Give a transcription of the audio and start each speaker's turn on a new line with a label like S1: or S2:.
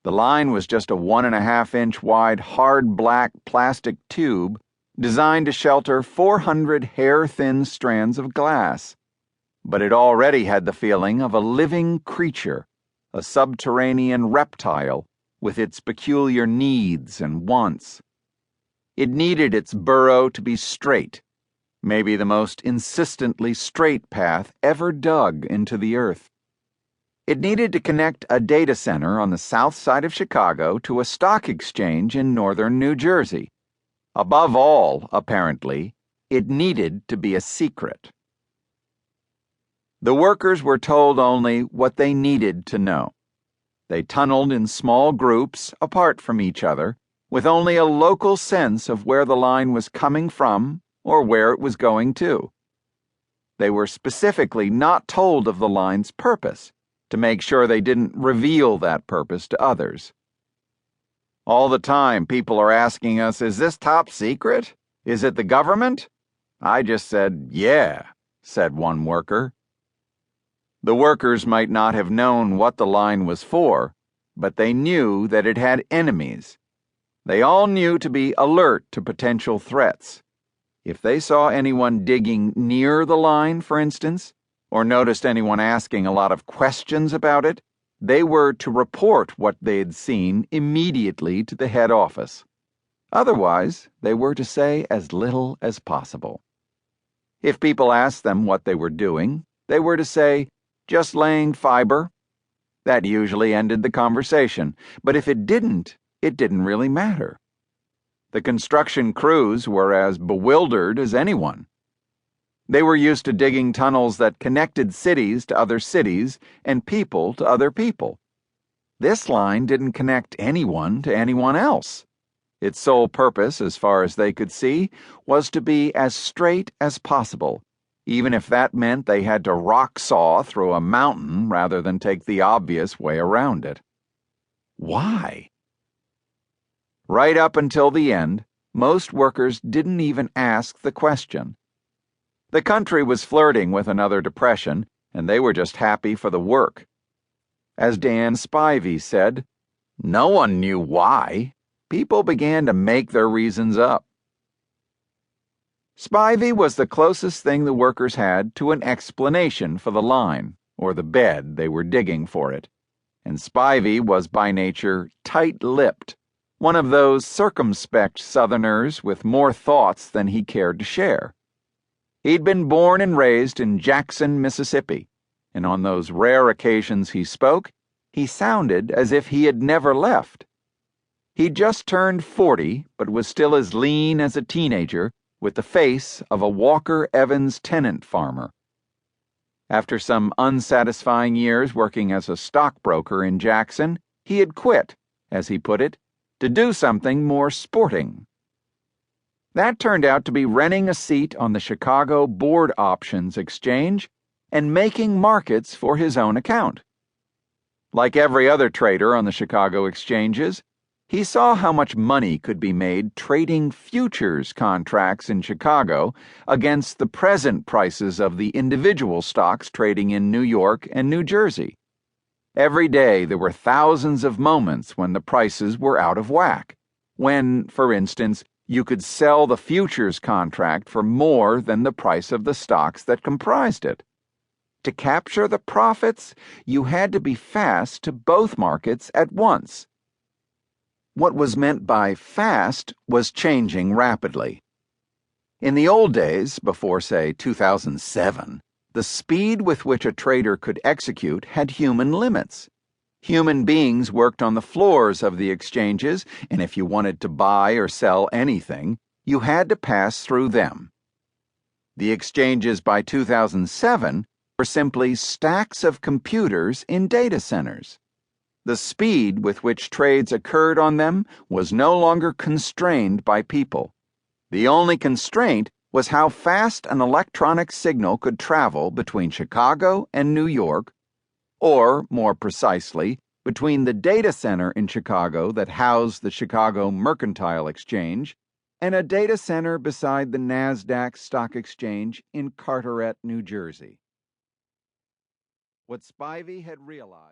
S1: The line was just a 1.5-inch wide hard black plastic tube designed to shelter 400 hair-thin strands of glass. But it already had the feeling of a living creature, a subterranean reptile with its peculiar needs and wants. It needed its burrow to be straight, maybe the most insistently straight path ever dug into the earth. It needed to connect a data center on the south side of Chicago to a stock exchange in northern New Jersey. Above all, apparently, it needed to be a secret. The workers were told only what they needed to know. They tunneled in small groups apart from each other, with only a local sense of where the line was coming from or where it was going to. They were specifically not told of the line's purpose, to make sure they didn't reveal that purpose to others. All the time, people are asking us, is this top secret? Is it the government? I just said, yeah, said one worker. The workers might not have known what the line was for, but they knew that it had enemies. They all knew to be alert to potential threats. If they saw anyone digging near the line, for instance, or noticed anyone asking a lot of questions about it, they were to report what they'd seen immediately to the head office. Otherwise, they were to say as little as possible. If people asked them what they were doing, they were to say, just laying fiber. That usually ended the conversation, but if it didn't really matter. The construction crews were as bewildered as anyone. They were used to digging tunnels that connected cities to other cities and people to other people. This line didn't connect anyone to anyone else. Its sole purpose, as far as they could see, was to be as straight as possible, even if that meant they had to rock saw through a mountain rather than take the obvious way around it. Why? Right up until the end, most workers didn't even ask the question. The country was flirting with another depression, and they were just happy for the work. As Dan Spivey said, no one knew why. People began to make their reasons up. Spivey was the closest thing the workers had to an explanation for the line, or the bed they were digging for it. And Spivey was by nature tight-lipped, one of those circumspect Southerners with more thoughts than he cared to share. He'd been born and raised in Jackson, Mississippi, and on those rare occasions he spoke, he sounded as if he had never left. He'd just turned 40, but was still as lean as a teenager, with the face of a Walker Evans tenant farmer. After some unsatisfying years working as a stockbroker in Jackson, he had quit, as he put it, to do something more sporting. That turned out to be renting a seat on the Chicago Board Options Exchange and making markets for his own account. Like every other trader on the Chicago exchanges, he saw how much money could be made trading futures contracts in Chicago against the present prices of the individual stocks trading in New York and New Jersey. Every day there were thousands of moments when the prices were out of whack, when, for instance, you could sell the futures contract for more than the price of the stocks that comprised it. To capture the profits, you had to be fast to both markets at once. What was meant by fast was changing rapidly. In the old days, before, say, 2007, the speed with which a trader could execute had human limits. Human beings worked on the floors of the exchanges, and if you wanted to buy or sell anything, you had to pass through them. The exchanges by 2007 were simply stacks of computers in data centers. The speed with which trades occurred on them was no longer constrained by people. The only constraint was how fast an electronic signal could travel between Chicago and New York, or, more precisely, between the data center in Chicago that housed the Chicago Mercantile Exchange and a data center beside the NASDAQ Stock Exchange in Carteret, New Jersey. What Spivey had realized